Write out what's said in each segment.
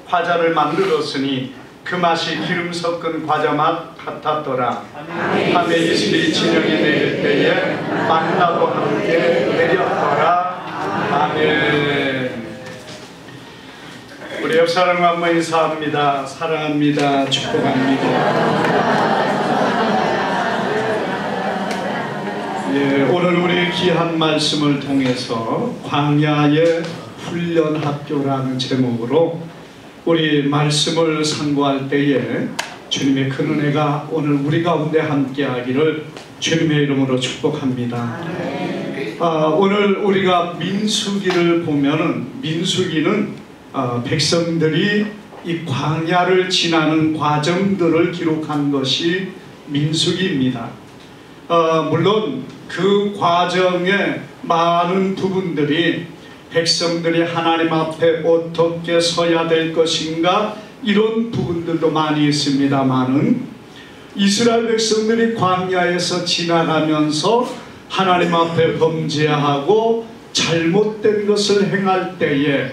과자를 만들었으니 그 맛이 기름 섞은 과자 맛 같았더라. 밤에 이슬이 진영이 내릴 때에 만나도 함께 내렸더라. 아멘. 우리 옆 사람과 한번 인사합니다. 사랑합니다. 축복합니다. 예, 오늘 우리 귀한 말씀을 통해서 광야의 훈련학교라는 제목으로 우리 말씀을 상고할 때에 주님의 큰 은혜가 오늘 우리 가운데 함께하기를 주님의 이름으로 축복합니다. 오늘 우리가 민수기를 보면은 민수기는 백성들이 이 광야를 지나는 과정들을 기록한 것이 민수기입니다. 물론 그 과정의 많은 부분들이 백성들이 하나님 앞에 어떻게 서야 될 것인가 이런 부분들도 많이 있습니다만은 이스라엘 백성들이 광야에서 지나가면서 하나님 앞에 범죄하고 잘못된 것을 행할 때에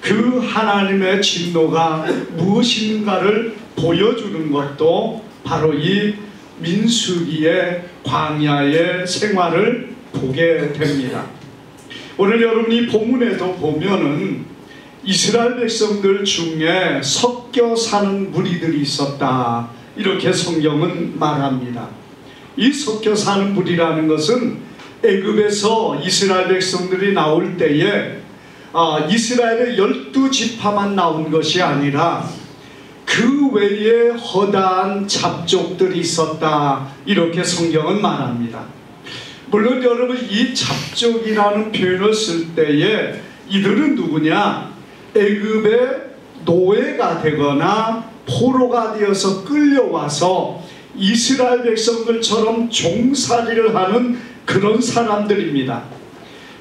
그 하나님의 진노가 무엇인가를 보여주는 것도 바로 이 민수기의 광야의 생활을 보게 됩니다. 오늘 여러분이 본문에도 보면은 이스라엘 백성들 중에 섞여 사는 무리들이 있었다 이렇게 성경은 말합니다. 이 섞여 사는 무리라는 것은 애굽에서 이스라엘 백성들이 나올 때에 이스라엘의 12지파만 나온 것이 아니라 그 외에 허다한 잡족들이 있었다 이렇게 성경은 말합니다. 물론 여러분 이 잡족이라는 표현을 쓸 때에 이들은 누구냐? 애굽의 노예가 되거나 포로가 되어서 끌려와서 이스라엘 백성들처럼 종살이를 하는 그런 사람들입니다.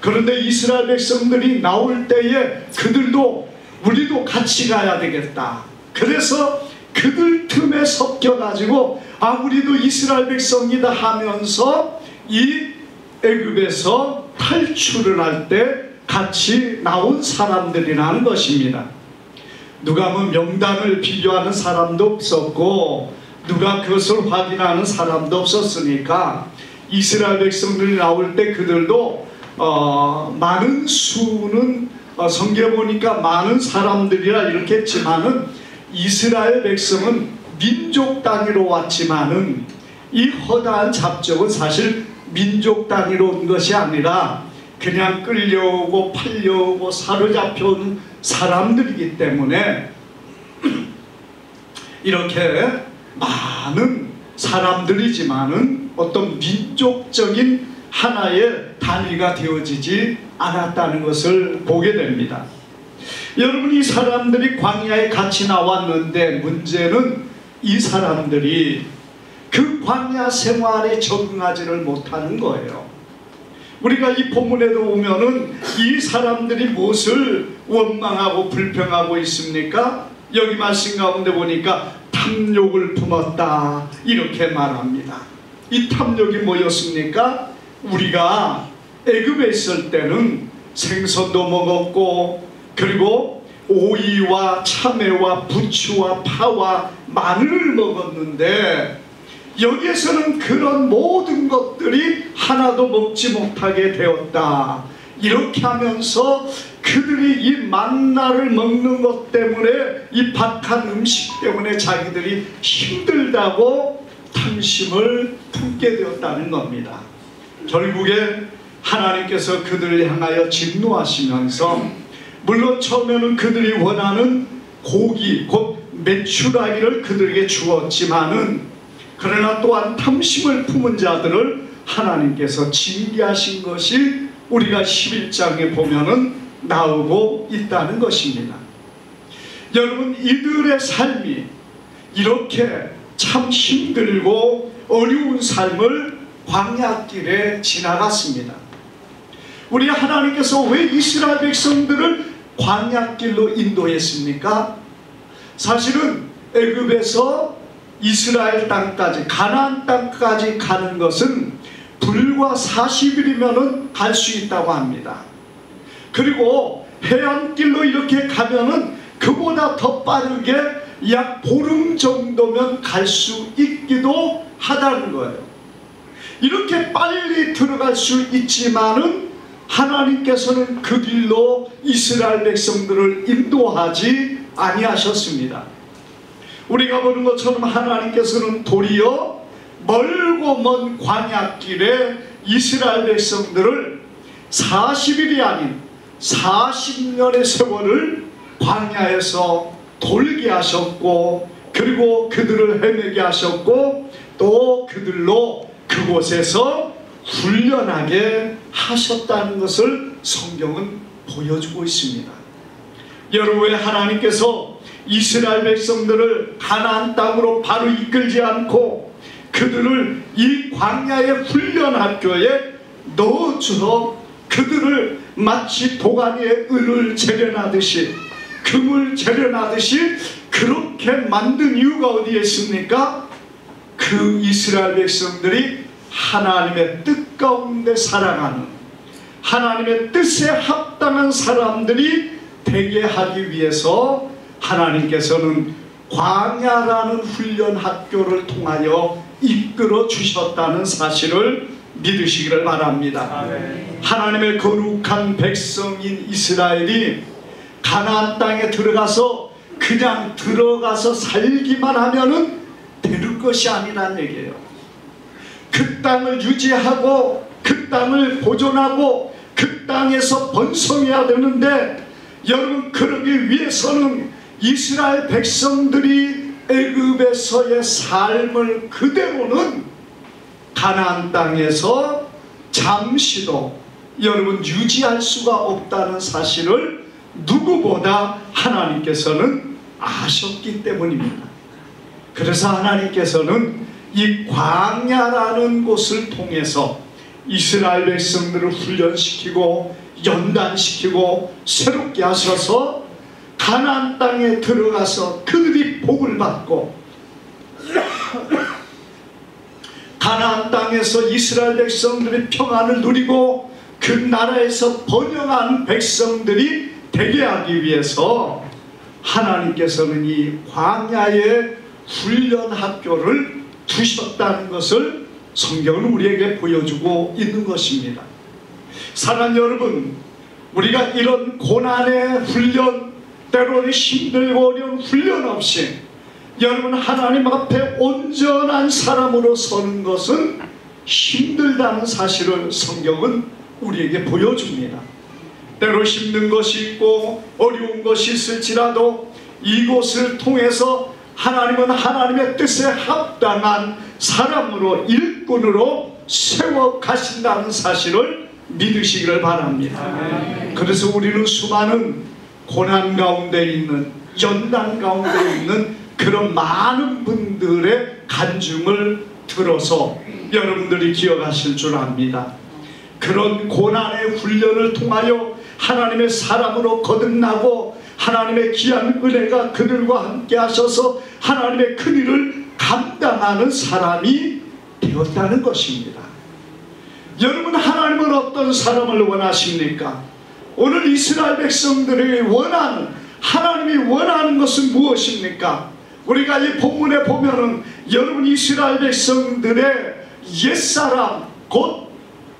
그런데 이스라엘 백성들이 나올 때에 그들도 우리도 같이 가야 되겠다. 그래서 그들 틈에 섞여가지고 우리도 이스라엘 백성이다 하면서 이 애굽에서 탈출을 할 때 같이 나온 사람들이라는 것입니다. 누가 명단을 비교하는 사람도 없었고 누가 그것을 확인하는 사람도 없었으니까 이스라엘 백성들이 나올 때 그들도 많은 수는 성경에 보니까 많은 사람들이라 이렇게 했지만은 이스라엘 백성은 민족 단위로 왔지만은 이 허다한 잡족은 사실 민족 단위로 온 것이 아니라 그냥 끌려오고 팔려오고 사로잡혀온 사람들이기 때문에 이렇게 많은 사람들이지만은 어떤 민족적인 하나의 단위가 되어지지 않았다는 것을 보게 됩니다. 여러분 이 사람들이 광야에 같이 나왔는데 문제는 이 사람들이 그 광야 생활에 적응하지를 못하는 거예요. 우리가 이 본문에도 보면은 이 사람들이 무엇을 원망하고 불평하고 있습니까? 여기 말씀 가운데 보니까 탐욕을 품었다 이렇게 말합니다. 이 탐욕이 뭐였습니까? 우리가 애굽에 있을 때는 생선도 먹었고 그리고 오이와 참외와 부추와 파와 마늘을 먹었는데 여기에서는 그런 모든 것들이 하나도 먹지 못하게 되었다. 이렇게 하면서 그들이 이 만나를 먹는 것 때문에 이 박한 음식 때문에 자기들이 힘들다고 탐심을 품게 되었다는 겁니다. 결국에 하나님께서 그들을 향하여 진노하시면서 물론 처음에는 그들이 원하는 고기 곧 메추라기를 그들에게 주었지만은 그러나 또한 탐심을 품은 자들을 하나님께서 징계하신 것이 우리가 11장에 보면은 나오고 있다는 것입니다. 여러분 이들의 삶이 이렇게 참 힘들고 어려운 삶을 광야길에 지나갔습니다. 우리 하나님께서 왜 이스라엘 백성들을 광야길로 인도했습니까? 사실은 애굽에서 이스라엘 땅까지 가나안 땅까지 가는 것은 불과 40일이면 갈 수 있다고 합니다. 그리고 해안길로 이렇게 가면은 그보다 더 빠르게 약 보름 정도면 갈 수 있기도 하다는 거예요. 이렇게 빨리 들어갈 수 있지만은 하나님께서는 그 길로 이스라엘 백성들을 인도하지 아니하셨습니다. 우리가 보는 것처럼 하나님께서는 도리어 멀고 먼 광야길에 이스라엘 백성들을 40일이 아닌 40년의 세월을 광야에서 돌게 하셨고, 그리고 그들을 헤매게 하셨고, 또 그들로 그곳에서 훈련하게 하셨다는 것을 성경은 보여주고 있습니다. 여러분, 왜 하나님께서 이스라엘 백성들을 가나안 땅으로 바로 이끌지 않고 그들을 이 광야의 훈련 학교에 넣어주어 그들을 마치 도가니에 은을 재련하듯이, 금을 재련하듯이 그렇게 만든 이유가 어디에 있습니까? 그 이스라엘 백성들이 하나님의 뜻 가운데 살아가는, 하나님의 뜻에 합당한 사람들이 되게 하기 위해서 하나님께서는 광야라는 훈련 학교를 통하여 이끌어 주셨다는 사실을 믿으시기를 바랍니다. 아멘. 하나님의 거룩한 백성인 이스라엘이 가나안 땅에 들어가서 그냥 들어가서 살기만 하면은 되는 것이 아니란 얘기예요. 그 땅을 유지하고 그 땅을 보존하고 그 땅에서 번성해야 되는데, 여러분, 그러기 위해서는 이스라엘 백성들이 애굽에서의 삶을 그대로는 가나안 땅에서 잠시도 여러분 유지할 수가 없다는 사실을 누구보다 하나님께서는 아셨기 때문입니다. 그래서 하나님께서는 이 광야라는 곳을 통해서 이스라엘 백성들을 훈련시키고 연단시키고 새롭게 하셔서 가나안 땅에 들어가서 그들이 복을 받고 가나안 땅에서 이스라엘 백성들이 평안을 누리고 그 나라에서 번영한 백성들이 되게 하기 위해서 하나님께서는 이 광야의 훈련 학교를 두셨다는 것을 성경은 우리에게 보여주고 있는 것입니다. 사랑하는 여러분, 우리가 이런 고난의 훈련, 때로는 힘들고 어려운 훈련 없이 여러분 하나님 앞에 온전한 사람으로 서는 것은 힘들다는 사실을 성경은 우리에게 보여줍니다. 때로 힘든 것이 있고 어려운 것이 있을지라도 이곳을 통해서 하나님은 하나님의 뜻에 합당한 사람으로, 일꾼으로 세워 가신다는 사실을 믿으시기를 바랍니다. 그래서 우리는 수많은 고난 가운데 있는, 연단 가운데 있는 그런 많은 분들의 간증을 들어서 여러분들이 기억하실 줄 압니다. 그런 고난의 훈련을 통하여 하나님의 사람으로 거듭나고 하나님의 귀한 은혜가 그들과 함께 하셔서 하나님의 큰 일을 감당하는 사람이 되었다는 것입니다. 여러분, 하나님은 어떤 사람을 원하십니까? 오늘 이스라엘 백성들이 원하는, 하나님이 원하는 것은 무엇입니까? 우리가 이 본문에 보면은 여러분 이스라엘 백성들의 옛사람, 곧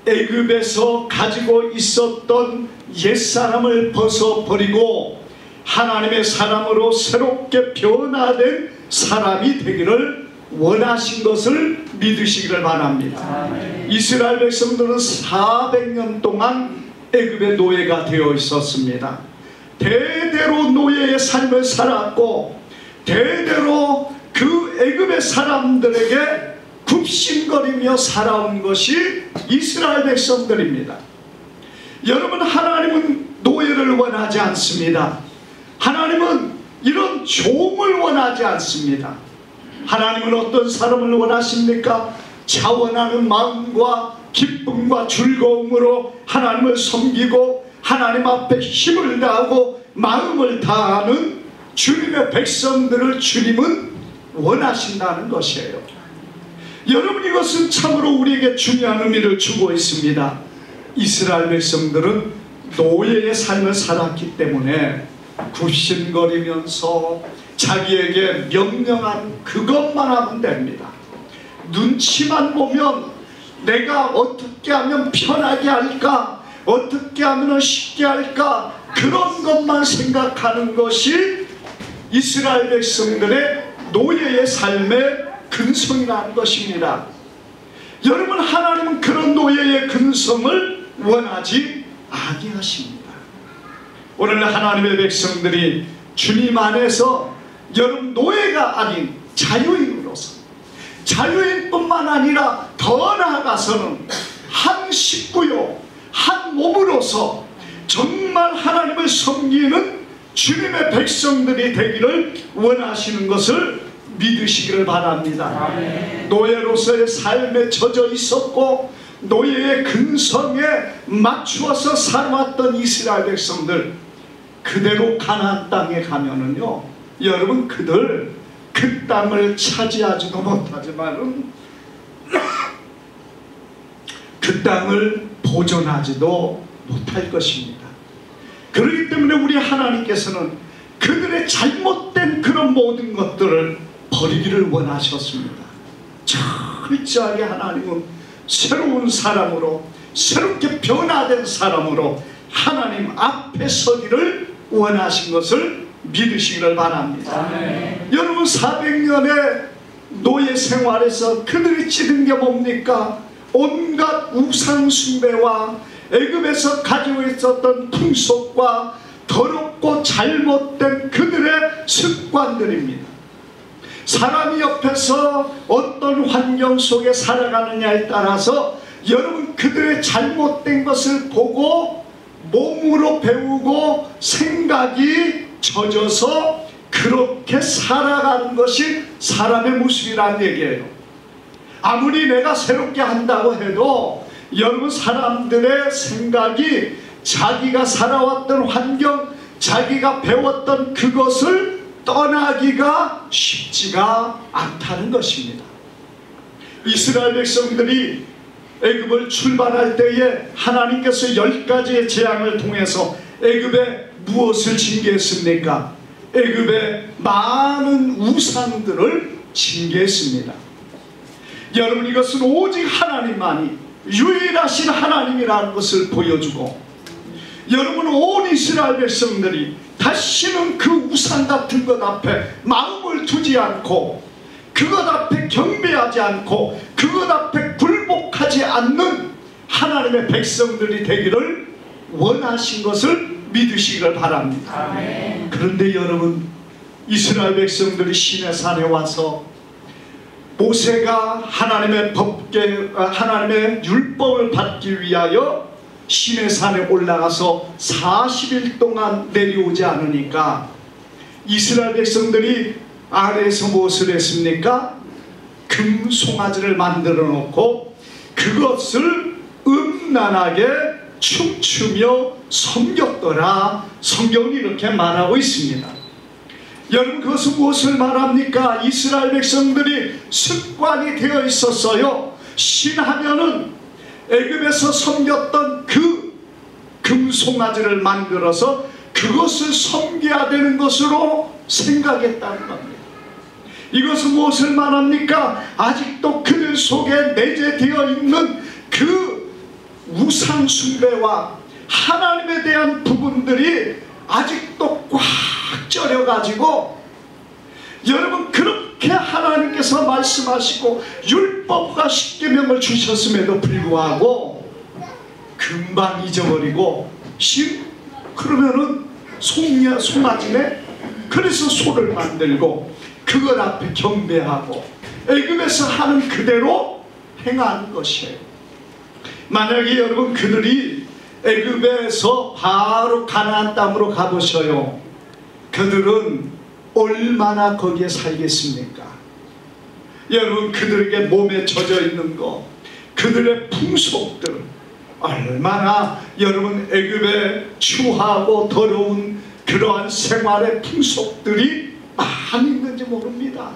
애굽에서 가지고 있었던 옛사람을 벗어버리고 하나님의 사람으로 새롭게 변화된 사람이 되기를 원하신 것을 믿으시기를 바랍니다. 이스라엘 백성들은 400년 동안 애굽의 노예가 되어 있었습니다. 대대로 노예의 삶을 살았고 대대로 그 애굽의 사람들에게 굽신거리며 살아온 것이 이스라엘 백성들입니다. 여러분, 하나님은 노예를 원하지 않습니다. 하나님은 이런 종을 원하지 않습니다. 하나님은 어떤 사람을 원하십니까? 자원하는 마음과 기쁨과 즐거움으로 하나님을 섬기고 하나님 앞에 힘을 다하고 마음을 다하는 주님의 백성들을 주님은 원하신다는 것이에요. 여러분, 이것은 참으로 우리에게 중요한 의미를 주고 있습니다. 이스라엘 백성들은 노예의 삶을 살았기 때문에 굽신거리면서 자기에게 명령한 그것만 하면 됩니다. 눈치만 보면 내가 어떻게 하면 편하게 할까, 어떻게 하면 쉽게 할까, 그런 것만 생각하는 것이 이스라엘 백성들의 노예의 삶의 근성이라는 것입니다. 여러분, 하나님은 그런 노예의 근성을 원하지 아니하십니다. 오늘 하나님의 백성들이 주님 안에서 여러분 노예가 아닌 자유인으로서, 자유인뿐만 아니라 더 나아가서는 한 식구요 한 몸으로서 정말 하나님을 섬기는 주님의 백성들이 되기를 원하시는 것을 믿으시기를 바랍니다. 아멘. 노예로서의 삶에 젖어 있었고 노예의 근성에 맞추어서 살아왔던 이스라엘 백성들, 그대로 가나안 땅에 가면은요, 여러분 그들 그 땅을 차지하지도 못하지만은 그 땅을 보존하지도 못할 것입니다. 그렇기 때문에 우리 하나님께서는 그들의 잘못된 그런 모든 것들을 버리기를 원하셨습니다. 철저하게 하나님은 새로운 사람으로, 새롭게 변화된 사람으로 하나님 앞에 서기를 원하신 것을 믿으시기를 바랍니다. 아멘. 여러분, 400년의 노예 생활에서 그들이 찌든 게 뭡니까? 온갖 우상 숭배와 애굽에서 가지고 있었던 풍속과 더럽고 잘못된 그들의 습관들입니다. 사람이 옆에서 어떤 환경 속에 살아가느냐에 따라서 여러분 그들의 잘못된 것을 보고 몸으로 배우고 생각이 젖어서 그렇게 살아가는 것이 사람의 모습이라는 얘기예요. 아무리 내가 새롭게 한다고 해도 여러분 사람들의 생각이 자기가 살아왔던 환경, 자기가 배웠던 그것을 떠나기가 쉽지가 않다는 것입니다. 이스라엘 백성들이 애굽을 출발할 때에 하나님께서 10가지의 재앙을 통해서 애굽에 무엇을 징계했습니까? 애굽에 많은 우상들을 징계했습니다. 여러분, 이것은 오직 하나님만이 유일하신 하나님이라는 것을 보여주고, 여러분 온 이스라엘 백성들이 다시는 그 우상 같은 것 앞에 마음을 두지 않고, 그것 앞에 경배하지 않고, 그것 앞에 굴복하지 않는 하나님의 백성들이 되기를 원하신 것을 믿으시기를 바랍니다. 아멘. 그런데 여러분, 이스라엘 백성들이 시내산에 와서 모세가 하나님의 하나님의 율법을 받기 위하여 시내산에 올라가서 40일 동안 내려오지 않으니까 이스라엘 백성들이 아래에서 무엇을 했습니까? 금 송아지를 만들어 놓고 그것을 음란하게 춤추며 섬겼더라. 성경이 이렇게 말하고 있습니다. 여러분, 그것은 무엇을 말합니까? 이스라엘 백성들이 습관이 되어 있었어요. 신하면은 애굽에서 섬겼던 그 금송아지를 만들어서 그것을 섬겨야 되는 것으로 생각했다는 겁니다. 이것은 무엇을 말합니까? 아직도 그들 속에 내재되어 있는 그 우상 숭배와 하나님에 대한 부분들이 아직도 꽉 쪄려가지고, 여러분 그렇게 하나님께서 말씀하시고 율법과 십계명을 주셨음에도 불구하고 금방 잊어버리고, 그러면은 송아지네, 그래서 소를 만들고 그것 앞에 경배하고 애굽에서 하는 그대로 행하는 것이에요. 만약에 여러분 그들이 애굽에서 바로 가나안 땅으로 가보셔요. 그들은 얼마나 거기에 살겠습니까? 여러분, 그들에게 몸에 젖어 있는 거, 그들의 풍속들, 얼마나 여러분 애굽의 추하고 더러운 그러한 생활의 풍속들이 많이 있는지 모릅니다.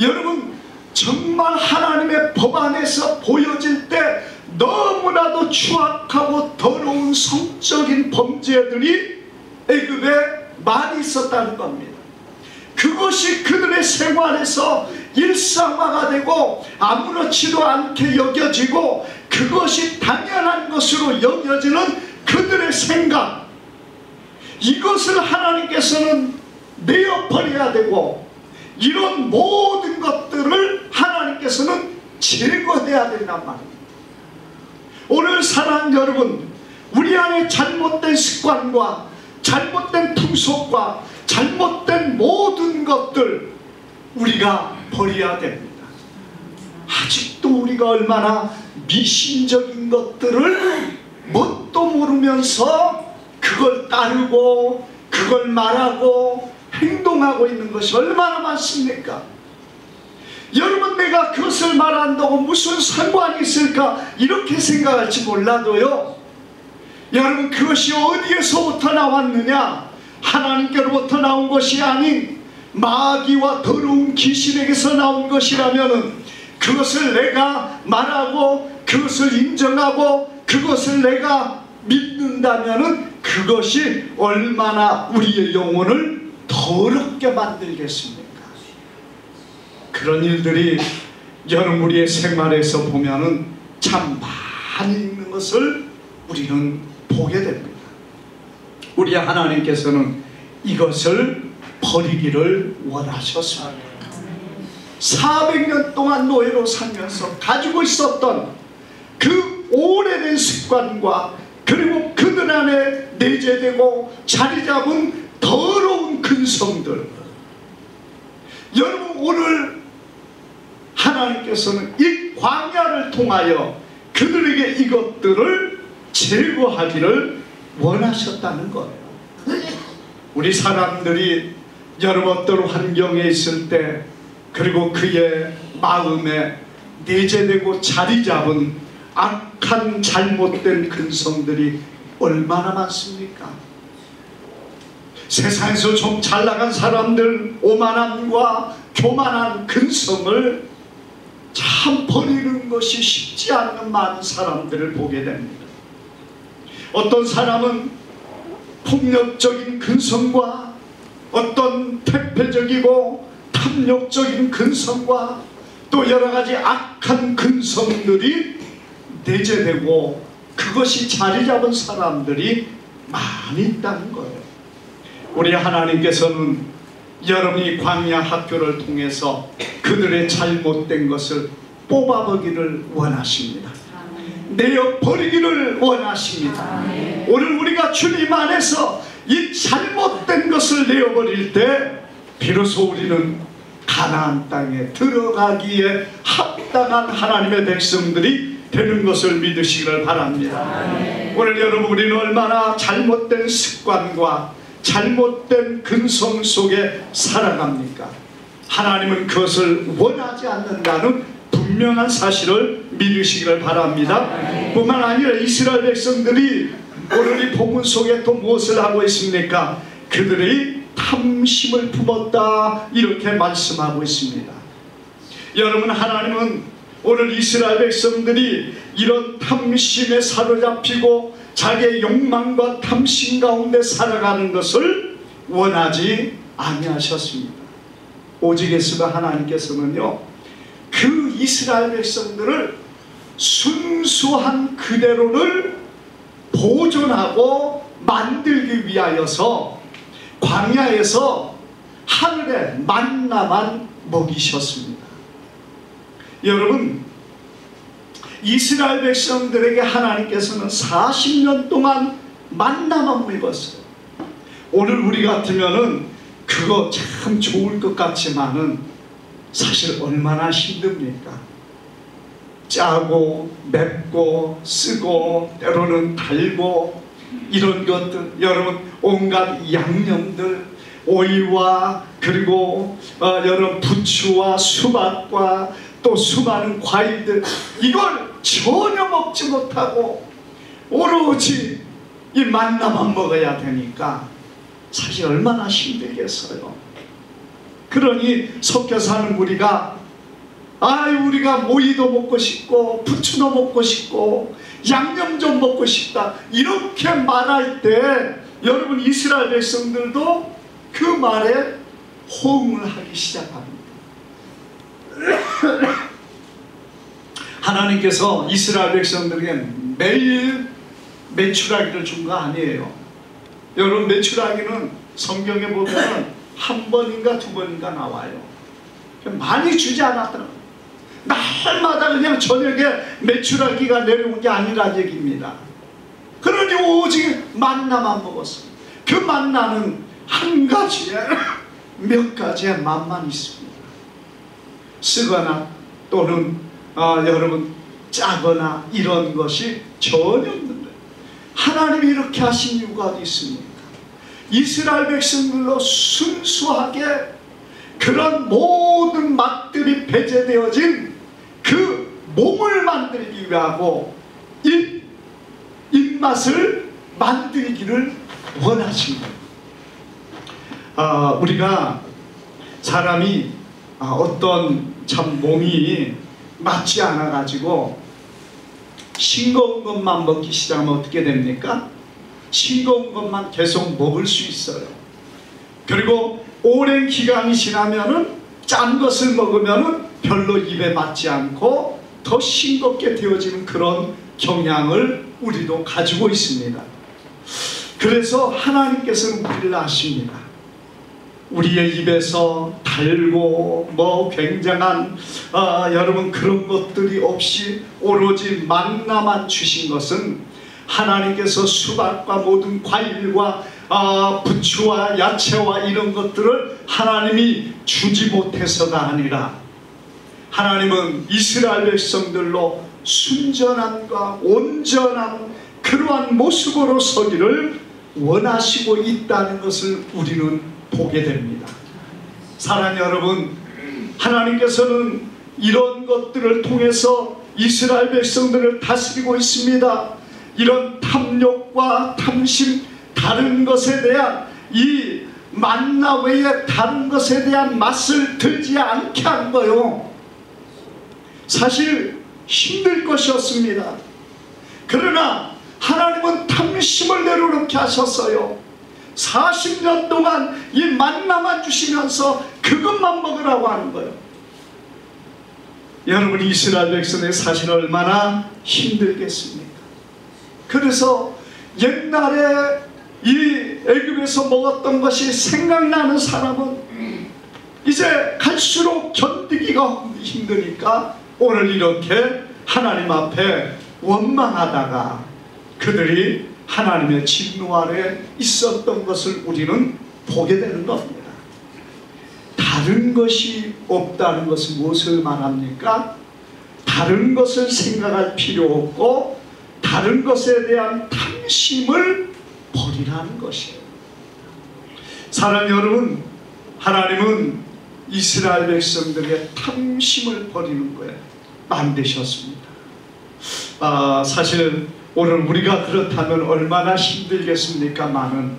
여러분, 정말 하나님의 법 안에서 보여질 때 너무나도 추악하고 더러운 성적인 범죄들이 애굽에 많이 있었다는 겁니다. 그것이 그들의 생활에서 일상화가 되고 아무렇지도 않게 여겨지고 그것이 당연한 것으로 여겨지는 그들의 생각, 이것을 하나님께서는 내어버려야 되고 이런 모든 것들을 하나님께서는 제거해야 된단 말입니다. 오늘 사랑하는 여러분, 우리 안에 잘못된 습관과 잘못된 풍속과 잘못된 모든 것들 우리가 버려야 됩니다. 아직도 우리가 얼마나 미신적인 것들을 뭣도 모르면서 그걸 따르고 그걸 말하고 행동하고 있는 것이 얼마나 많습니까? 여러분, 내가 그것을 말한다고 무슨 상관이 있을까 이렇게 생각할지 몰라도요, 여러분, 그것이 어디에서부터 나왔느냐? 하나님께로부터 나온 것이 아닌 마귀와 더러운 귀신에게서 나온 것이라면 그것을 내가 말하고 그것을 인정하고 그것을 내가 믿는다면 그것이 얼마나 우리의 영혼을 더럽게 만들겠습니까? 그런 일들이 여러분 우리의 생활에서 보면은 참 많이 있는 것을 우리는 보게 됩니다. 우리 하나님께서는 이것을 버리기를 원하셨습니다. 400년 동안 노예로 살면서 가지고 있었던 그 오래된 습관과 그리고 그들 안에 내재되고 자리 잡은 더러운 근성들, 여러분 오늘 하나님께서는 이 광야를 통하여 그들에게 이것들을 제거하기를 원하셨다는 거예요. 우리 사람들이 여러 어떤 환경에 있을 때 그리고 그의 마음에 내재되고 자리 잡은 악한 잘못된 근성들이 얼마나 많습니까? 세상에서 좀 잘나간 사람들 오만함과 교만한 근성을 참 버리는 것이 쉽지 않은 많은 사람들을 보게 됩니다. 어떤 사람은 폭력적인 근성과 어떤 퇴폐적이고 탐욕적인 근성과 또 여러가지 악한 근성들이 내재되고 그것이 자리 잡은 사람들이 많이 있다는 거예요. 우리 하나님께서는 여러분이 광야 학교를 통해서 그들의 잘못된 것을 뽑아보기를 원하십니다. 내어버리기를 원하십니다. 오늘 우리가 주님 안에서 이 잘못된 것을 내어버릴 때 비로소 우리는 가나안 땅에 들어가기에 합당한 하나님의 백성들이 되는 것을 믿으시기를 바랍니다. 오늘 여러분, 우리는 얼마나 잘못된 습관과 잘못된 근성 속에 살아갑니까? 하나님은 그것을 원하지 않는다는 분명한 사실을 믿으시기를 바랍니다. 뿐만 아니라 이스라엘 백성들이 오늘 이 복음 속에 또 무엇을 하고 있습니까? 그들이 탐심을 품었다, 이렇게 말씀하고 있습니다. 여러분, 하나님은 오늘 이스라엘 백성들이 이런 탐심에 사로잡히고 자기의 욕망과 탐심 가운데 살아가는 것을 원하지 아니하셨습니다. 오직 예수가 하나님께서는요, 그 이스라엘 백성들을 순수한 그대로를 보존하고 만들기 위하여서 광야에서 하늘의 만나만 먹이셨습니다. 여러분, 이스라엘 백성들에게 하나님께서는 40년 동안 만나만 먹였어요. 오늘 우리 같으면은 그거 참 좋을 것 같지만은 사실 얼마나 힘듭니까? 짜고 맵고 쓰고 때로는 달고 이런 것들, 여러분 온갖 양념들, 오이와 그리고 여러분 부추와 수박과 또 수많은 과일들, 이걸 전혀 먹지 못하고 오로지 이 만나만 먹어야 되니까 사실 얼마나 힘들겠어요. 그러니 섞여 사는 우리가 우리가 모이도 먹고 싶고 부추도 먹고 싶고 양념 좀 먹고 싶다 이렇게 말할 때 여러분 이스라엘 백성들도 그 말에 호응을 하기 시작합니다. 하나님께서 이스라엘 백성들에게 매일 메추라기를 준 거 아니에요. 여러분 메추라기는 성경에 보면 한 번인가 두 번인가 나와요. 많이 주지 않았더라고요. 날마다 그냥 저녁에 메추라기가 내려온 게 아니란 얘기입니다. 그러니 오직 만나만 먹었어요. 그 만나는 한 가지에 몇 가지의 맛만 있습니다. 쓰거나 또는 여러분 짜거나 이런 것이 전혀 없는데 하나님이 이렇게 하신 이유가 어디 있습니까? 이스라엘 백성들로 순수하게 그런 모든 맛들이 배제되어진 그 몸을 만들기 위하고 입맛을 만들기를 원하신 거예요. 우리가 사람이 어떤 참 몸이 맞지 않아 가지고 싱거운 것만 먹기 시작하면 어떻게 됩니까? 싱거운 것만 계속 먹을 수 있어요. 그리고 오랜 기간이 지나면은 짠 것을 먹으면은 별로 입에 맞지 않고 더 싱겁게 되어지는 그런 경향을 우리도 가지고 있습니다. 그래서 하나님께서는 우리를 아십니다. 우리의 입에서 달고 굉장한 여러분 그런 것들이 없이 오로지 만나만 주신 것은 하나님께서 수박과 모든 과일과 부추와 야채와 이런 것들을 하나님이 주지 못해서가 아니라 하나님은 이스라엘 백성들로 순전함과 온전한 그러한 모습으로 서기를 원하시고 있다는 것을 우리는 보게 됩니다. 사랑하는 여러분, 하나님께서는 이런 것들을 통해서 이스라엘 백성들을 다스리고 있습니다. 이런 탐욕과 탐심, 다른 것에 대한 이 만나 외에 다른 것에 대한 맛을 들지 않게 한 거요. 사실 힘들 것이었습니다. 그러나 하나님은 탐심을 내려놓게 하셨어요. 40년 동안 이 만나만 주시면서 그것만 먹으라고 하는 거예요. 여러분 이스라엘 백성의 사실 얼마나 힘들겠습니까? 그래서 옛날에 이 애굽에서 먹었던 것이 생각나는 사람은 이제 갈수록 견디기가 힘드니까 오늘 이렇게 하나님 앞에 원망하다가 그들이 하나님의 진노 아래 있었던 것을 우리는 보게 되는 겁니다. 다른 것이 없다는 것은 무엇을 말합니까? 다른 것을 생각할 필요 없고 다른 것에 대한 탐심을 버리라는 것이에요. 사랑하는 여러분, 하나님은 이스라엘 백성들의 탐심을 버리는 거에 만드셨습니다. 사실 오늘 우리가 그렇다면 얼마나 힘들겠습니까? 많은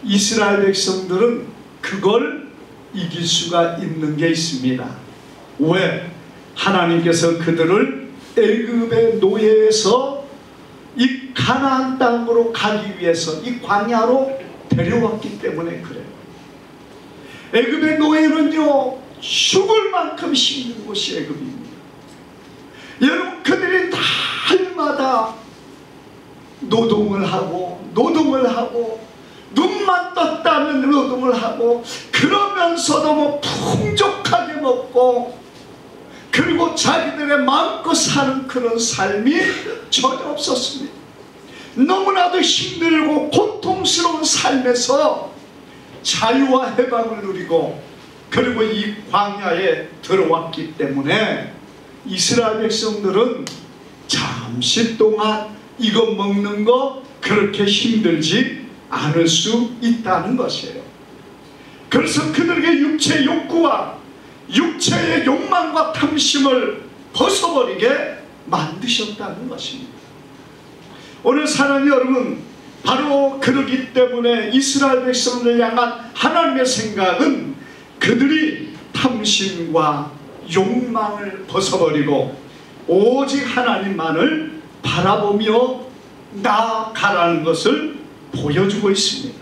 이스라엘 백성들은 그걸 이길 수가 있는 게 있습니다. 왜? 하나님께서 그들을 애굽의 노예에서 이 가나안 땅으로 가기 위해서 이 광야로 데려왔기 때문에 그래요. 애굽의 노예는요 죽을 만큼 힘든 곳이 애굽입니다. 여러분 그들이 날마다 노동을 하고 눈만 떴다면 노동을 하고 그러면서도 풍족하게 먹고 그리고 자기들의 마음껏 사는 그런 삶이 전혀 없었습니다. 너무나도 힘들고 고통스러운 삶에서 자유와 해방을 누리고 그리고 이 광야에 들어왔기 때문에 이스라엘 백성들은 잠시 동안 이거 먹는 거 그렇게 힘들지 않을 수 있다는 것이에요. 그래서 그들에게 육체의 욕구와 육체의 욕망과 탐심을 벗어버리게 만드셨다는 것입니다. 오늘 사랑하는 여러분, 바로 그러기 때문에 이스라엘 백성을 향한 하나님의 생각은 그들이 탐심과 욕망을 벗어버리고 오직 하나님만을 바라보며 나아가라는 것을 보여주고 있습니다.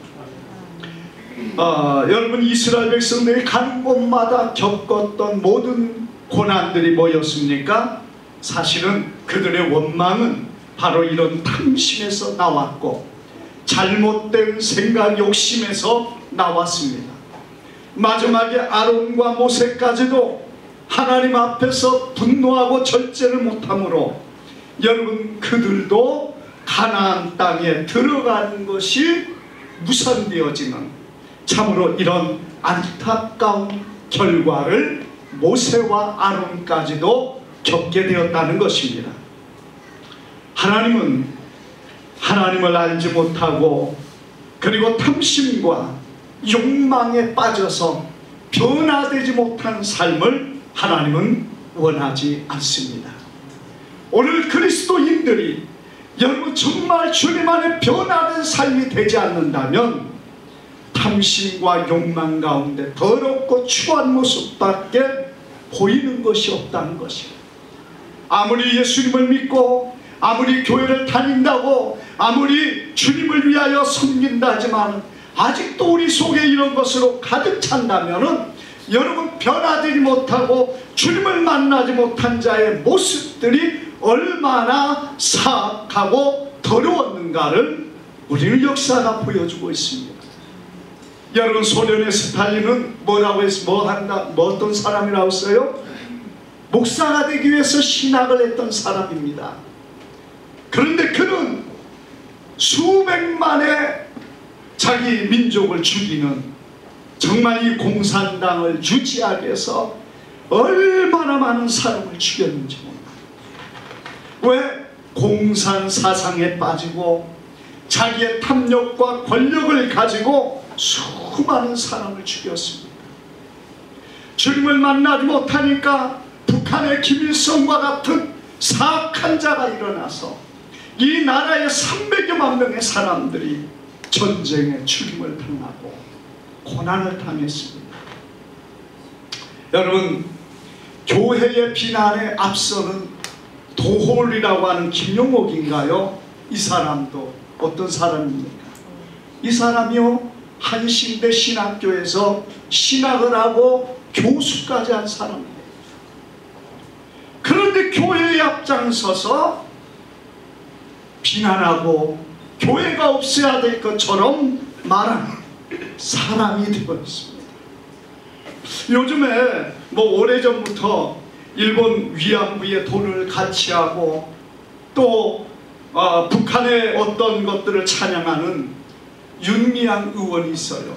여러분, 이스라엘 백성들이 가는 곳마다 겪었던 모든 고난들이 뭐였습니까? 사실은 그들의 원망은 바로 이런 탐심에서 나왔고 잘못된 생각, 욕심에서 나왔습니다. 마지막에 아론과 모세까지도 하나님 앞에서 분노하고 절제를 못함으로 여러분, 그들도 가나안 땅에 들어가는 것이 무산되어지는 참으로 이런 안타까운 결과를 모세와 아론까지도 겪게 되었다는 것입니다. 하나님은 하나님을 알지 못하고 그리고 탐심과 욕망에 빠져서 변화되지 못한 삶을 하나님은 원하지 않습니다. 오늘 그리스도인들이 여러분 정말 주님 안에 변화된 삶이 되지 않는다면 탐심과 욕망 가운데 더럽고 추한 모습밖에 보이는 것이 없다는 것입니다. 아무리 예수님을 믿고 아무리 교회를 다닌다고 아무리 주님을 위하여 섬긴다 하지만 아직도 우리 속에 이런 것으로 가득 찬다면 여러분, 변화되지 못하고 주님을 만나지 못한 자의 모습들이 얼마나 사악하고 더러웠는가를 우리는 역사가 보여주고 있습니다. 여러분, 소련의 스탈린은 뭐라고 해서 어떤 사람이라고 했어요? 목사가 되기 위해서 신학을 했던 사람입니다. 그런데 그는 수백만의 자기 민족을 죽이는 정말 이 공산당을 유지하기 위해서 얼마나 많은 사람을 죽였는지 몰라요. 왜? 공산 사상에 빠지고 자기의 탐욕과 권력을 가지고 수많은 사람을 죽였습니다. 주님을 만나지 못하니까 북한의 김일성과 같은 사악한 자가 일어나서 이 나라의 300여만 명의 사람들이 전쟁에 죽임을 당하고 고난을 당했습니다. 여러분, 교회의 비난에 앞서는 도홀이라고 하는 김용옥인가요? 이 사람도 어떤 사람입니까? 이 사람이요, 한신대 신학교에서 신학을 하고 교수까지 한 사람이에요. 그런데 교회에 앞장서서 비난하고 교회가 없어야 될 것처럼 말하는 사람이 되었습니다. 요즘에 오래전부터 일본 위안부의 돈을 가치하고 또 북한의 어떤 것들을 찬양하는 윤미향 의원이 있어요.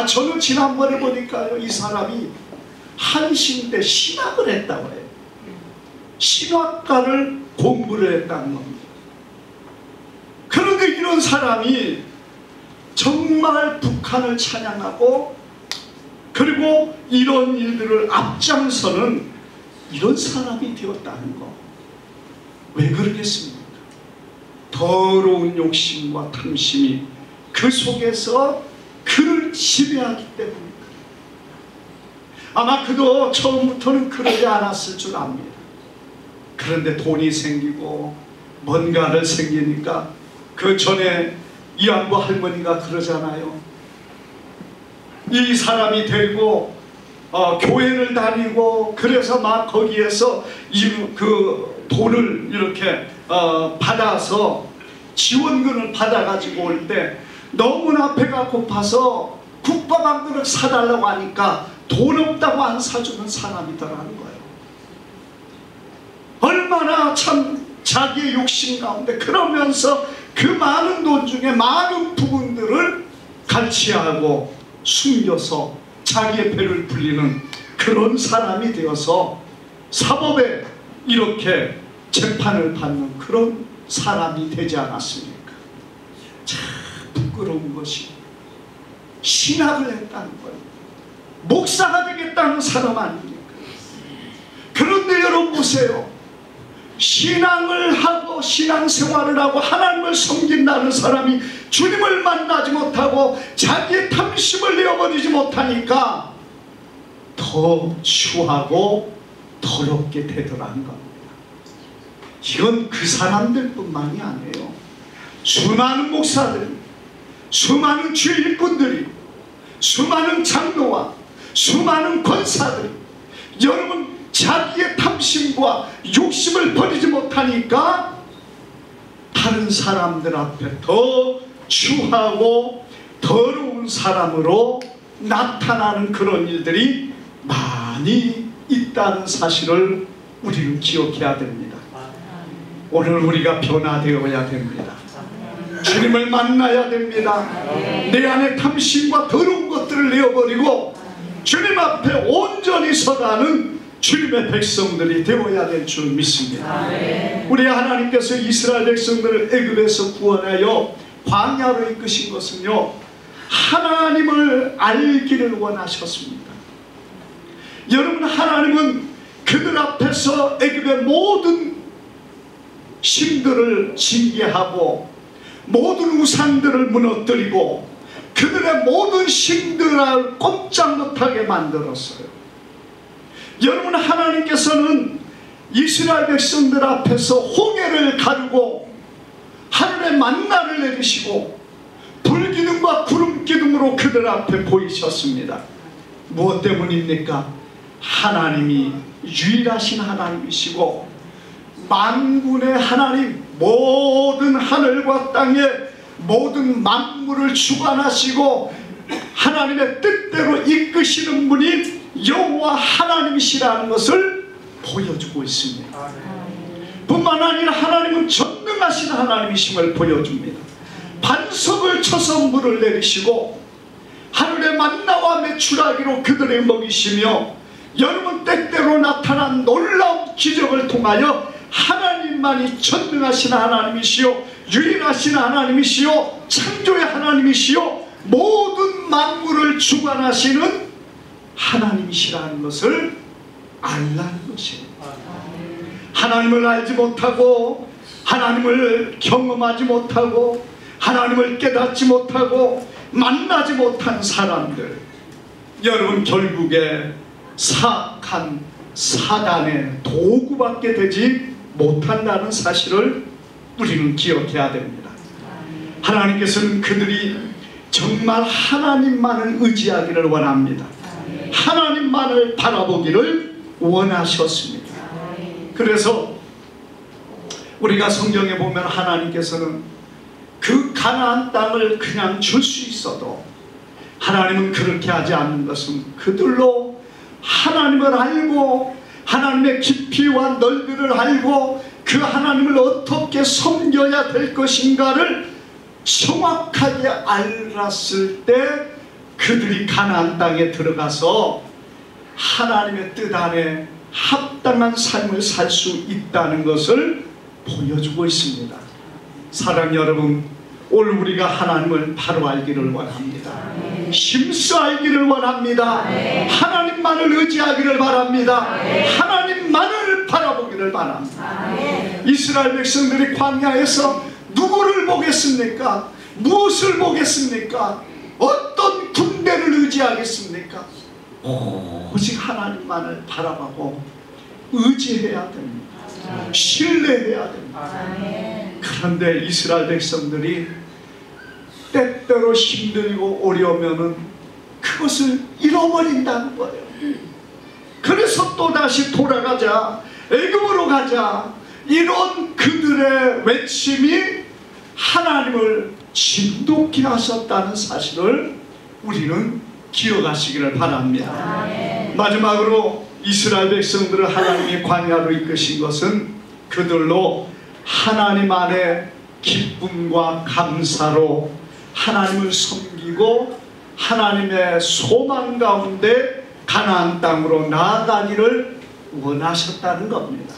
저는 지난번에 보니까요, 이 사람이 한신대 신학을 했다고 해요. 신학과를 공부를 했다는 겁니다. 그런데 이런 사람이 정말 북한을 찬양하고 그리고 이런 일들을 앞장서는 이런 사람이 되었다는 거. 왜 그러겠습니까? 더러운 욕심과 탐심이 그 속에서 그를 지배하기 때문입니다. 아마 그도 처음부터는 그러지 않았을 줄 압니다. 그런데 돈이 생기고 뭔가를 생기니까 그 전에 이안부 할머니가 그러잖아요. 이 사람이 되고 교회를 다니고 그래서 막 거기에서 그 돈을 이렇게 받아서 지원금을 받아가지고 올 때 너무나 배가 고파서 국밥 한 그릇 사달라고 하니까 돈 없다고 안 사주는 사람이더라는 거예요. 얼마나 참 자기의 욕심 가운데 그러면서 그 많은 돈 중에 많은 부분들을 갈취하고 숨겨서 자기의 배를 불리는 그런 사람이 되어서 사법에 이렇게 재판을 받는 그런 사람이 되지 않았습니까? 참 부끄러운 것이 신학을 했다는 거예요. 목사가 되겠다는 사람 아닙니까? 그런데 여러분 보세요. 신앙을 하고 신앙생활을 하고 하나님을 섬긴다는 사람이 주님을 만나지 못하고 자기의 탐심을 내어버리지 못하니까 더 추하고 더럽게 되더라는 겁니다. 이건 그 사람들뿐만이 아니에요. 수많은 목사들, 수많은 주의 일꾼들이, 수많은 장로와 수많은 권사들이 여러분 자기의 탐심과 욕심을 버리지 못하니까 다른 사람들 앞에 더 추하고 더러운 사람으로 나타나는 그런 일들이 많이 있다는 사실을 우리는 기억해야 됩니다. 오늘 우리가 변화되어야 됩니다. 주님을 만나야 됩니다. 내 안에 탐심과 더러운 것들을 내어버리고 주님 앞에 온전히 서가는 주님의 백성들이 되어야 될 줄 믿습니다. 우리 하나님께서 이스라엘 백성들을 애굽에서 구원하여 광야로 이끄신 것은요, 하나님을 알기를 원하셨습니다. 여러분, 하나님은 그들 앞에서 애굽의 모든 신들을 징계하고 모든 우상들을 무너뜨리고 그들의 모든 신들을 꼼짝 못하게 만들었어요. 여러분, 하나님께서는 이스라엘 백성들 앞에서 홍해를 가르고 하늘의 만나를 내리시고 불기둥과 구름기둥으로 그들 앞에 보이셨습니다. 무엇 때문입니까? 하나님이 유일하신 하나님이시고 만군의 하나님, 모든 하늘과 땅의 모든 만물을 주관하시고 하나님의 뜻대로 이끄시는 분이 여호와 하나님이시라는 것을 보여주고 있습니다. 뿐만 아니라 하나님은 전능하신 하나님이심을 보여줍니다. 반석을 쳐서 물을 내리시고 하늘의 만나와 메추라기로 그들을 먹이시며 여러분 때때로 나타난 놀라운 기적을 통하여 하나님만이 전능하신 하나님이시요 유일하신 하나님이시요 창조의 하나님이시요 모든 만물을 주관하시는 하나님이시라는 것을 알라는 것입니다. 하나님을 알지 못하고 하나님을 경험하지 못하고 하나님을 깨닫지 못하고 만나지 못한 사람들, 여러분 결국에 사악한 사단의 도구밖에 되지 못한다는 사실을 우리는 기억해야 됩니다. 하나님께서는 그들이 정말 하나님만을 의지하기를 원합니다. 하나님만을 바라보기를 원하셨습니다. 그래서 우리가 성경에 보면 하나님께서는 그 가나안 땅을 그냥 줄 수 있어도 하나님은 그렇게 하지 않는 것은 그들로 하나님을 알고 하나님의 깊이와 넓이를 알고 그 하나님을 어떻게 섬겨야 될 것인가를 정확하게 알았을 때 그들이 가나안 땅에 들어가서 하나님의 뜻 안에 합당한 삶을 살 수 있다는 것을 보여주고 있습니다. 사랑 여러분, 오늘 우리가 하나님을 바로 알기를 원합니다. 힘써 알기를 원합니다. 하나님만을 의지하기를 바랍니다. 하나님만을 바라보기를 바랍니다. 이스라엘 백성들이 광야에서 누구를 보겠습니까? 무엇을 보겠습니까? 어떤 군대를 의지하겠습니까? 오직 하나님만을 바라보고 의지해야 됩니다. 신뢰해야 됩니다. 그런데 이스라엘 백성들이 때때로 힘들고 어려우면은 그것을 잃어버린다는 거예요. 그래서 또다시 돌아가자, 애굽으로 가자, 이런 그들의 외침이 하나님을 진동케 하셨다는 사실을 우리는 기억하시기를 바랍니다. 마지막으로 이스라엘 백성들을 하나님이 광야로 이끄신 것은 그들로 하나님 안에 기쁨과 감사로 하나님을 섬기고 하나님의 소망 가운데 가나안 땅으로 나아가기를 원하셨다는 겁니다.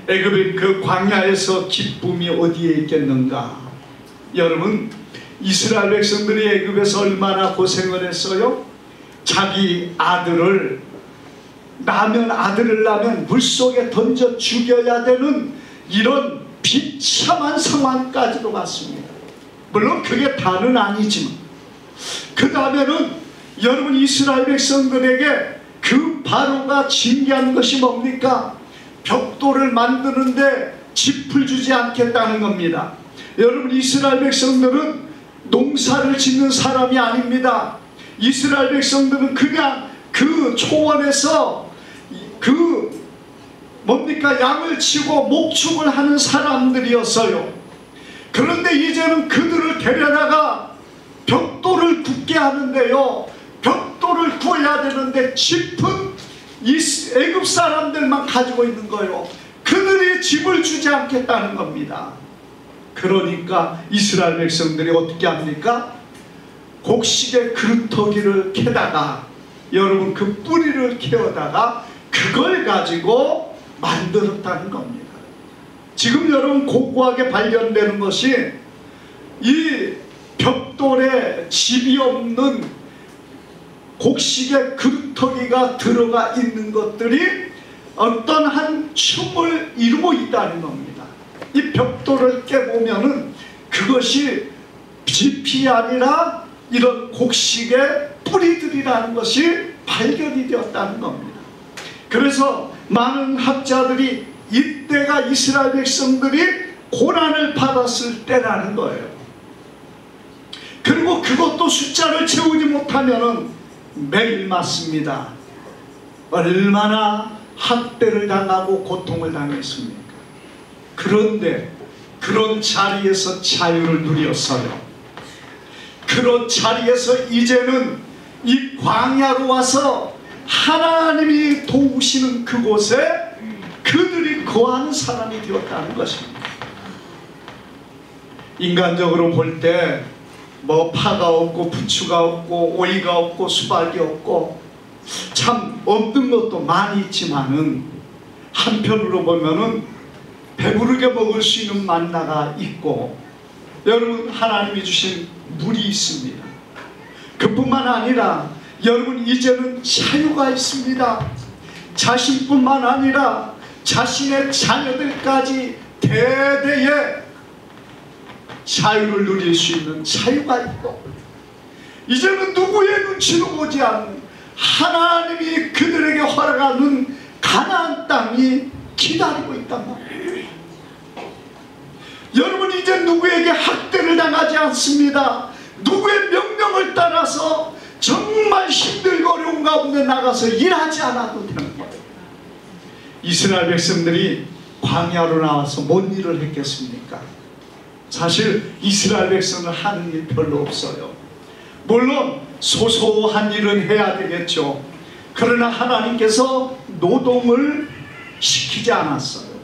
애굽의 그 광야에서 기쁨이 어디에 있겠는가? 여러분, 이스라엘 백성들이 애굽에서 얼마나 고생을 했어요? 자기 아들을 낳으면 물속에 던져 죽여야 되는 이런 비참한 상황까지도 갔습니다. 물론 그게 다는 아니지만 그 다음에는 여러분 이스라엘 백성들에게 그 바로가 징계한 것이 뭡니까? 벽돌을 만드는데 짚을 주지 않겠다는 겁니다. 여러분 이스라엘 백성들은 농사를 짓는 사람이 아닙니다. 이스라엘 백성들은 그냥 그 초원에서 양을 치고 목축을 하는 사람들이었어요. 그런데 이제는 그들을 데려다가 벽돌을 굽게 하는데요, 벽돌을 구워야 되는데 짚은 애굽 사람들만 가지고 있는 거예요. 그들이 집을 주지 않겠다는 겁니다. 그러니까 이스라엘 백성들이 어떻게 합니까? 곡식의 그루터기를 캐다가, 여러분, 그 뿌리를 캐어다가 그걸 가지고 만들었다는 겁니다. 지금 여러분 고고하게 발견되는 것이, 이 벽돌에 집이 없는 곡식의 그루터기가 들어가 있는 것들이 어떤 한 춤을 이루고 있다는 겁니다. 이 벽돌을 깨보면은 그것이 짚이 아니라 이런 곡식의 뿌리들이라는 것이 발견이 되었다는 겁니다. 그래서 많은 학자들이 이때가 이스라엘 백성들이 고난을 받았을 때라는 거예요. 그리고 그것도 숫자를 채우지 못하면은 매일 맞습니다. 얼마나 학대를 당하고 고통을 당했습니까? 그런데 그런 자리에서 자유를 누렸어요. 그런 자리에서 이제는 이 광야로 와서 하나님이 도우시는 그곳에 그들이 거하는 사람이 되었다는 것입니다. 인간적으로 볼 때 뭐 파가 없고 부추가 없고 오이가 없고 수박이 없고 참 없는 것도 많이 있지만은, 한편으로 보면은 배부르게 먹을 수 있는 만나가 있고, 여러분, 하나님이 주신 물이 있습니다. 그뿐만 아니라 여러분, 이제는 자유가 있습니다. 자신뿐만 아니라 자신의 자녀들까지 대대에 자유를 누릴 수 있는 자유가 있고, 이제는 누구의 눈치도 보지 않는 하나님이 그들에게 허락하는 가나안 땅이 기다리고 있단 말이에요. 여러분, 이제 누구에게 학대를 당하지 않습니다. 누구의 명령을 따라서 정말 힘들고 어려운 가운데 나가서 일하지 않아도 되는 거예요. 이스라엘 백성들이 광야로 나와서 뭔 일을 했겠습니까? 사실 이스라엘 백성은 하는 일 별로 없어요. 물론 소소한 일은 해야 되겠죠. 그러나 하나님께서 노동을 시키지 않았어요.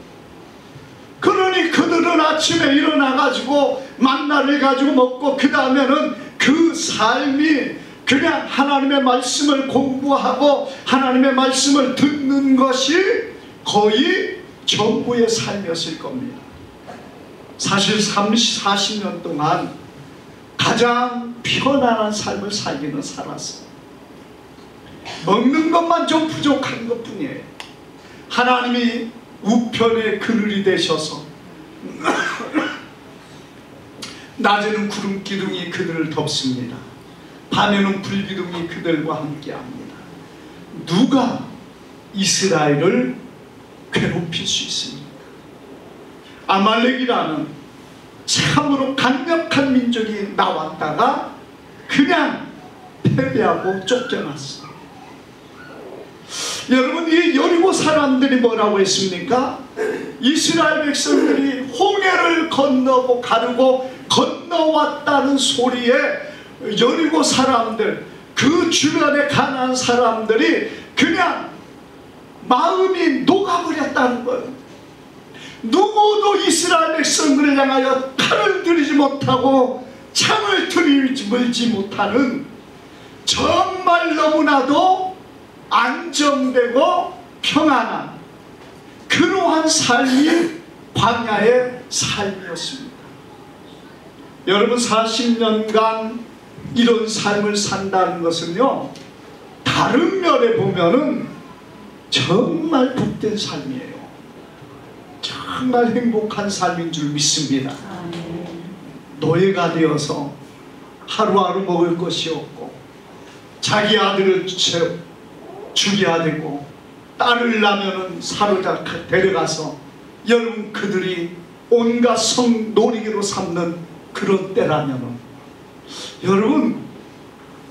그러니 그들은 아침에 일어나가지고 만나를 가지고 먹고, 그 다음에는 그 삶이 그냥 하나님의 말씀을 공부하고 하나님의 말씀을 듣는 것이 거의 전부의 삶이었을 겁니다. 사실 40년 동안 가장 편안한 삶을 살기는 살았어요. 먹는 것만 좀 부족한 것 뿐이에요. 하나님이 우편의 그늘이 되셔서 낮에는 구름 기둥이 그들을 덮습니다. 밤에는 불 기둥이 그들과 함께합니다. 누가 이스라엘을 괴롭힐 수 있습니까? 아말렉이라는 참으로 강력한 민족이 나왔다가 그냥 패배하고 쫓겨났어. 여러분, 이 여리고 사람들이 뭐라고 했습니까? 이스라엘 백성들이 홍해를 건너고 가르고 건너왔다는 소리에 여리고 사람들, 그 주변에 가난한 사람들이 그냥 마음이 녹아버렸다는 거예요. 누구도 이스라엘 백성들을 향하여 칼을 들이지 못하고 창을 들이지 못하는, 정말 너무나도 안정되고 평안한 그러한 삶이 광야의 삶이었습니다. 여러분, 40년간 이런 삶을 산다는 것은요, 다른 면에 보면은 정말 복된 삶이에요. 정말 행복한 삶인 줄 믿습니다. 노예가 되어서 하루하루 먹을 것이 없고, 자기 아들을 죽여야 되고, 딸을 낳으면 사로잡아 데려가서 여러분, 그들이 온갖 놀이기로 삼는 그런 때라면 여러분,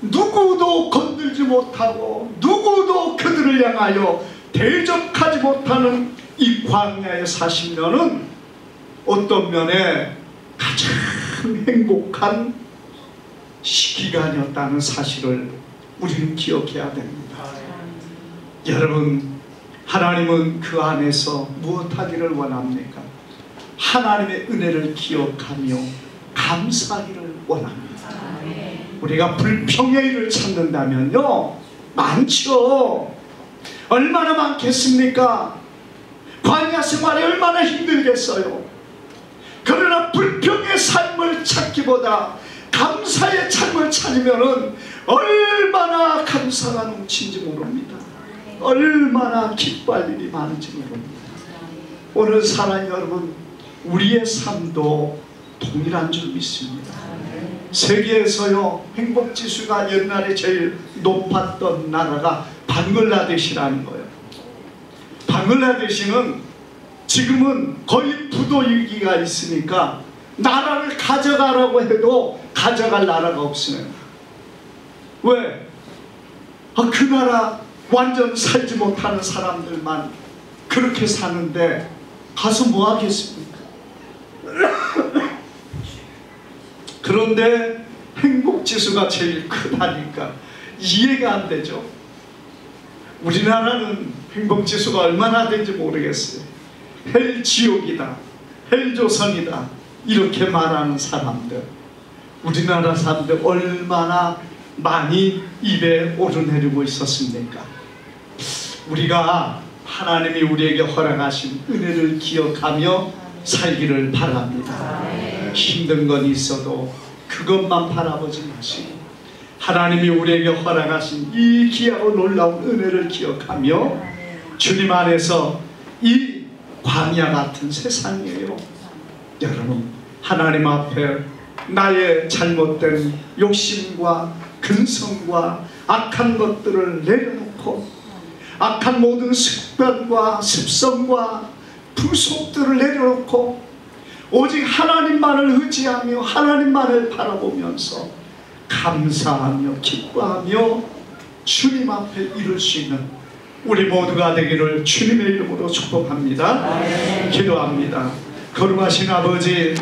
누구도 건들지 못하고 누구도 그들을 향하여 대적하지 못하는 이 광야의 40년은 어떤 면에 가장 행복한 시기간이었다는 사실을 우리는 기억해야 됩니다. 여러분, 하나님은 그 안에서 무엇하기를 원합니까? 하나님의 은혜를 기억하며 감사하기를 원합니다. 우리가 불평의 일을 찾는다면요, 많죠. 얼마나 많겠습니까? 광야 생활이 얼마나 힘들겠어요. 그러나 불평의 삶을 찾기보다 감사의 삶을 찾으면 얼마나 감사가 넘치는지 모릅니다. 얼마나 기뻐할 일이 많은지 모릅니다. 오늘 사랑하는 여러분, 우리의 삶도 동일한 줄 믿습니다. 세계에서요, 행복지수가 옛날에 제일 높았던 나라가 방글라데시라는 거예요. 방글라데시는 지금은 거의 부도위기가 있으니까 나라를 가져가라고 해도 가져갈 나라가 없어요. 왜? 그 나라 완전 살지 못하는 사람들만 그렇게 사는데 가서 뭐 하겠습니까? 그런데 행복지수가 제일 크다니까 이해가 안 되죠. 우리나라는 행복지수가 얼마나 되는지 모르겠어요. 헬지옥이다, 헬조선이다, 이렇게 말하는 사람들, 우리나라 사람들 얼마나 많이 입에 오르내리고 있었습니까? 우리가 하나님이 우리에게 허락하신 은혜를 기억하며 살기를 바랍니다. 힘든 건 있어도 그것만 바라보지 마시고 하나님이 우리에게 허락하신 이 귀하고 놀라운 은혜를 기억하며 주님 안에서 이 광야 같은 세상이에요. 여러분, 하나님 앞에 나의 잘못된 욕심과 근성과 악한 것들을 내려놓고 악한 모든 습관과 습성과 부속들을 내려놓고 오직 하나님만을 의지하며 하나님만을 바라보면서 감사하며 기뻐하며 주님 앞에 이룰 수 있는 우리 모두가 되기를 주님의 이름으로 축복합니다. 기도합니다. 거룩하신 아버지,